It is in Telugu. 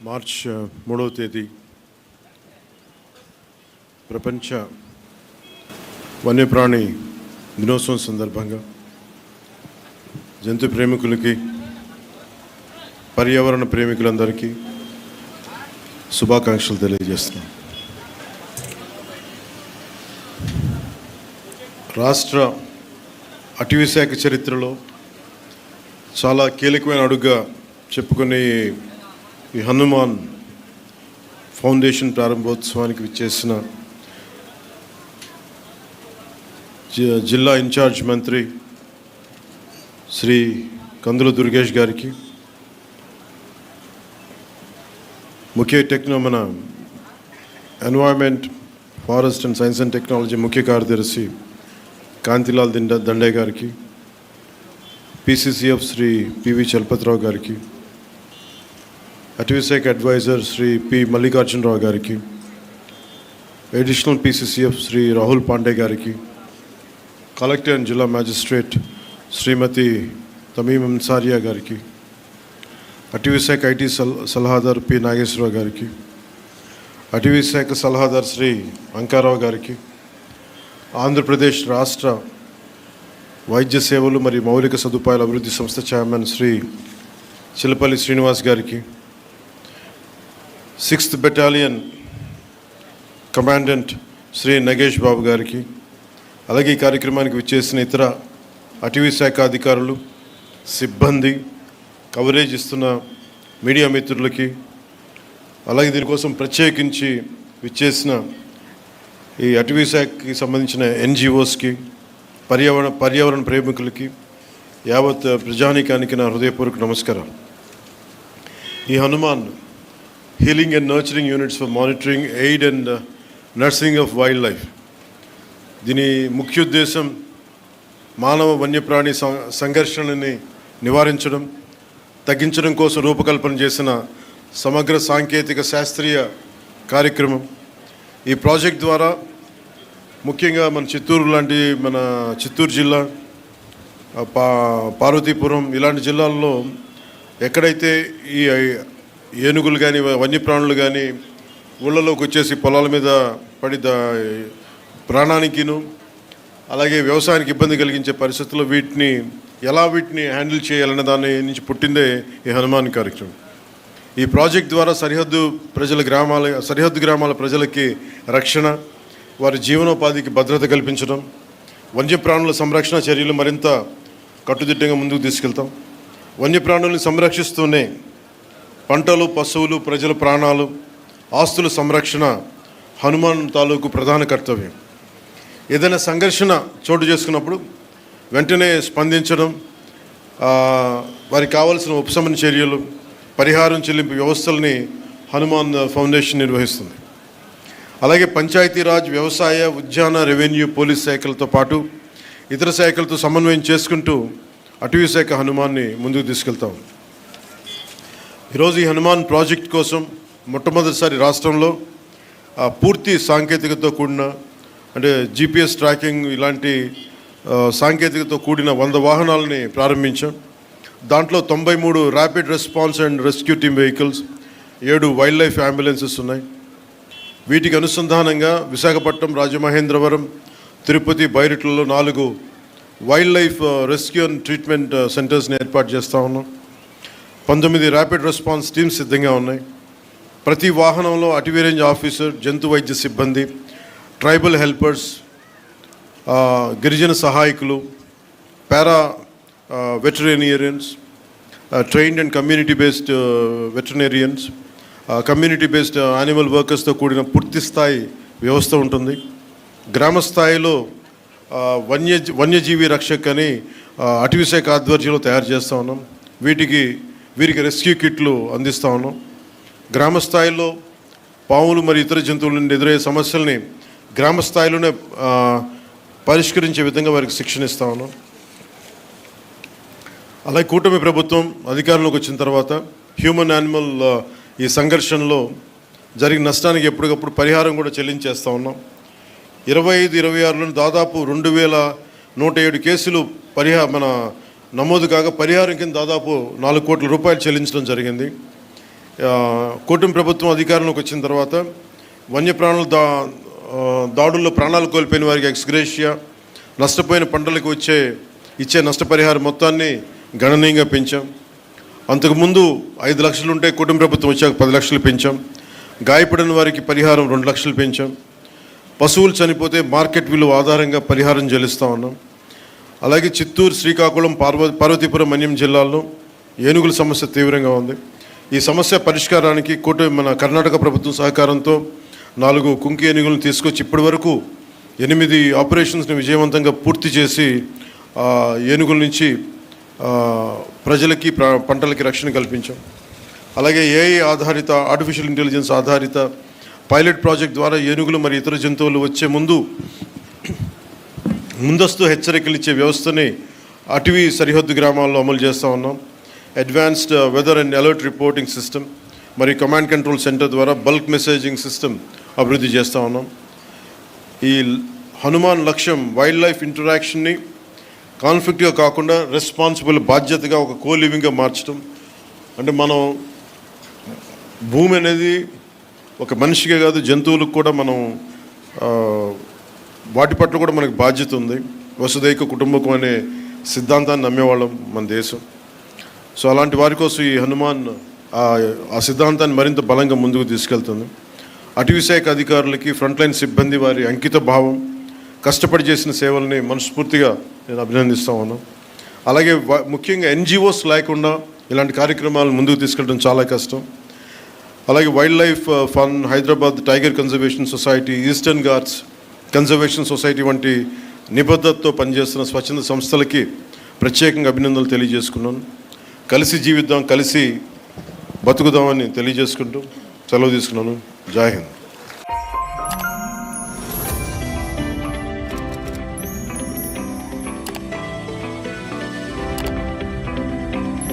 మార్చ్ 3వ తేదీ ప్రపంచ వన్యప్రాణి దినోత్సవం సందర్భంగా జంతు ప్రేమికులకి, పర్యావరణ ప్రేమికులందరికీ శుభాకాంక్షలు తెలియజేస్తున్నాం. రాష్ట్ర అటవీ శాఖ చరిత్రలో చాలా కీలకమైన అడుగుగా చెప్పుకునే ఈ హనుమాన్ ఫౌండేషన్ ప్రారంభోత్సవానికి విచ్చేసిన జిల్లా ఇన్ఛార్జ్ మంత్రి శ్రీ కందుల దుర్గేష్ గారికి, మన environment, forest and science and technology ముఖ్య కార్యదర్శి కాంతిలాల్ దండే గారికి, PCCF శ్రీ పివి చలపతిరావు గారికి, అటవీ శాఖ అడ్వైజర్ శ్రీ పి మల్లికార్జునరావు గారికి, అడిషనల్ PCCF శ్రీ రాహుల్ పాండే గారికి, కలెక్టర్ అండ్ జిల్లా మ్యాజిస్ట్రేట్ శ్రీమతి తమీమ్ అన్సారియా గారికి, అటవీ శాఖ IT సలహాదారు పి నాగేశ్వరరావు గారికి, అటవీ శాఖ సలహాదారు శ్రీ అంకారావు గారికి, ఆంధ్రప్రదేశ్ రాష్ట్ర వైద్య సేవలు మరియు మౌలిక సదుపాయాల అభివృద్ధి సంస్థ చైర్మన్ శ్రీ చిలపల్లి శ్రీనివాస్ గారికి, 6th battalion commandant Shri Nagesh Babu గారికి, అలాగే ఈ కార్యక్రమానికి విచ్చేసిన ఇతర అటవీ శాఖ అధికారులు, సిబ్బంది, కవరేజ్ ఇస్తున్న మీడియా మిత్రులకి, అలాగే దీనికోసం ప్రత్యేకించి విచ్చేసిన ఈ అటవీ శాఖకి సంబంధించిన NGOస్కి, పర్యావరణ ప్రేమికులకి, యావత్ ప్రజానీకానికి నా హృదయపూర్వక నమస్కారం. ఈ Hanuman healing and nurturing units for monitoring, aid and nursing of wild life, దీని ముఖ్య ఉద్దేశం మానవ వన్యప్రాణి సంఘర్షణని నివారించడం, తగ్గించడం కోసం రూపకల్పన చేసిన సమగ్ర సాంకేతిక శాస్త్రీయ కార్యక్రమం. ఈ ప్రాజెక్ట్ ద్వారా ముఖ్యంగా మన చిత్తూరు జిల్లా, పార్వతీపురం ఇలాంటి జిల్లాల్లో ఎక్కడైతే ఈ ఏనుగులు కానీ వన్యప్రాణులు కానీ ఊళ్ళలోకి వచ్చేసి పొలాల మీద పడి ప్రాణానికిను అలాగే వ్యవసాయానికి ఇబ్బంది కలిగించే పరిస్థితుల్లో వీటిని హ్యాండిల్ చేయాలనే దాని నుంచి పుట్టిందే ఈ హనుమాన్ కార్యక్రమం. ఈ ప్రాజెక్ట్ ద్వారా సరిహద్దు గ్రామాల ప్రజలకి రక్షణ, వారి జీవనోపాధికి భద్రత కల్పించడం, వన్యప్రాణుల సంరక్షణ చర్యలు మరింత కట్టుదిట్టంగా ముందుకు తీసుకెళ్తాం. వన్యప్రాణుల్ని సంరక్షిస్తూనే పంటలు, పశువులు, ప్రజల ప్రాణాలు, ఆస్తుల సంరక్షణ హనుమాన్ తాలూకు ప్రధాన కర్తవ్యం. ఏదైనా సంఘర్షణ చోటు చేసుకున్నప్పుడు వెంటనే స్పందించడం, వారికి కావాల్సిన ఉపశమన చర్యలు, పరిహారం చెల్లింపు వ్యవస్థల్ని హనుమాన్ ఫౌండేషన్ నిర్వహిస్తుంది. అలాగే పంచాయతీరాజ్, వ్యవసాయ, ఉద్యాన, రెవెన్యూ, పోలీస్ శాఖలతో పాటు ఇతర శాఖలతో సమన్వయం చేసుకుంటూ అటవీ శాఖ హనుమాన్ని ముందుకు తీసుకెళ్తాం. ఈరోజు ఈ హనుమాన్ ప్రాజెక్ట్ కోసం మొట్టమొదటిసారి రాష్ట్రంలో పూర్తి సాంకేతికతో కూడిన, అంటే GPS ట్రాకింగ్ ఇలాంటి సాంకేతికతో కూడిన 100 వాహనాలని ప్రారంభించాం. దాంట్లో 93 rapid response and rescue team vehicles, 7 wild life ambulances ఉన్నాయి. వీటికి అనుసంధానంగా విశాఖపట్నం, రాజమహేంద్రవరం, తిరుపతి, బైరిట్లలో 4 wild life rescue and treatment సెంటర్స్ని ఏర్పాటు చేస్తూ ఉన్నాం. 19 ర్యాపిడ్ రెస్పాన్స్ టీమ్స్ సిద్ధంగా ఉన్నాయి. ప్రతి వాహనంలో అటవీ రేంజ్ ఆఫీసర్, జంతు వైద్య సిబ్బంది, ట్రైబల్ హెల్పర్స్, గిరిజన సహాయకులు, para veterinarians, trained and community based veterinarians, community based animal వర్కర్స్తో కూడిన పూర్తి స్థాయి వ్యవస్థ ఉంటుంది. గ్రామ స్థాయిలో వన్యజీవి రక్షక్ అని అటవీ శాఖ ఆధ్వర్యంలో తయారు చేస్తూ ఉన్నాం. వీరికి రెస్క్యూ కిట్లు అందిస్తూ ఉన్నాం. గ్రామ స్థాయిలో పాములు మరియు ఇతర జంతువుల నుండి ఎదురయ్యే సమస్యల్ని గ్రామ స్థాయిలోనే పరిష్కరించే విధంగా వారికి శిక్షణ ఇస్తూ ఉన్నాం. అలాగే కూటమి ప్రభుత్వం అధికారంలోకి వచ్చిన తర్వాత హ్యూమన్ యానిమల్ ఈ సంఘర్షణలో జరిగిన నష్టానికి ఎప్పటికప్పుడు పరిహారం కూడా చెల్లించేస్తూ ఉన్నాం. 25-26లో దాదాపు 2107 కేసులు నమోదు కాగా పరిహారం కింద దాదాపు 4 కోట్ల రూపాయలు చెల్లించడం జరిగింది. కూటమి ప్రభుత్వం అధికారంలోకి వచ్చిన తర్వాత వన్యప్రాణుల దాడుల్లో ప్రాణాలు కోల్పోయిన వారికి ఎక్స్గ్రేషియా, నష్టపోయిన పంటలకు ఇచ్చే నష్టపరిహారం మొత్తాన్ని గణనీయంగా పెంచాం. అంతకుముందు 5 లక్షలు ఉంటే కూటమి ప్రభుత్వం వచ్చాక 10 లక్షలు పెంచాం. గాయపడిన వారికి పరిహారం 2 లక్షలు పెంచాం. పశువులు చనిపోతే మార్కెట్ విలువ ఆధారంగా పరిహారం చెల్లిస్తూ ఉన్నాం. అలాగే చిత్తూరు, శ్రీకాకుళం, పార్వతీపురం, మన్యం జిల్లాల్లో ఏనుగుల సమస్య తీవ్రంగా ఉంది. ఈ సమస్య పరిష్కారానికి మన కర్ణాటక ప్రభుత్వం సహకారంతో 4 కుంకి ఏనుగులను తీసుకొచ్చి ఇప్పటి వరకు 8 ఆపరేషన్స్ని విజయవంతంగా పూర్తి చేసి ఏనుగుల నుంచి ప్రజలకి పంటలకి రక్షణ కల్పించాం. అలాగే ఏఐ ఆధారిత, ఆర్టిఫిషియల్ ఇంటెలిజెన్స్ ఆధారిత పైలట్ ప్రాజెక్ట్ ద్వారా ఏనుగులు మరియు ఇతర జంతువులు వచ్చే ముందస్తు హెచ్చరికలు ఇచ్చే వ్యవస్థని అటవీ సరిహద్దు గ్రామాల్లో అమలు చేస్తూ ఉన్నాం. Advanced weather and alert reporting system మరియు కమాండ్ కంట్రోల్ సెంటర్ ద్వారా బల్క్ మెసేజింగ్ సిస్టమ్ అభివృద్ధి చేస్తూ ఉన్నాం. ఈ హనుమాన్ లక్ష్యం వైల్డ్ లైఫ్ ఇంటరాక్షన్ని కాన్ఫ్లిక్ట్గా కాకుండా రెస్పాన్సిబుల్, బాధ్యతగా ఒక కోలివింగ్గా మార్చడం. అంటే మనం భూమి అనేది ఒక మనిషికే కాదు, జంతువులకు కూడా మనం వాటి పట్ల కూడా మనకు బాధ్యత ఉంది. వసుదైక కుటుంబకం అనే సిద్ధాంతాన్ని నమ్మేవాళ్ళం మన దేశం. సో అలాంటి వారి కోసం ఈ హనుమాన్ ఆ సిద్ధాంతాన్ని మరింత బలంగా ముందుకు తీసుకెళ్తుంది. అటవీ శాఖ అధికారులకి, ఫ్రంట్లైన్ సిబ్బంది వారి అంకిత భావం, కష్టపడి చేసిన సేవల్ని మనస్ఫూర్తిగా నేను అభినందిస్తూ ఉన్నాను. అలాగే ముఖ్యంగా ఎన్జిఓస్ లేకుండా ఇలాంటి కార్యక్రమాలు ముందుకు తీసుకెళ్ళడం చాలా కష్టం. అలాగే wild life fund, Hyderabad tiger conservation society, eastern Ghats conservation society వంటి నిబద్ధతతో పనిచేస్తున్న స్వచ్ఛంద సంస్థలకి ప్రత్యేకంగా అభినందనలు తెలియజేసుకున్నాను. కలిసి జీవిద్దాం, కలిసి బతుకుదామని తెలియజేసుకుంటూ సెలవు తీసుకున్నాను. జై హింద్.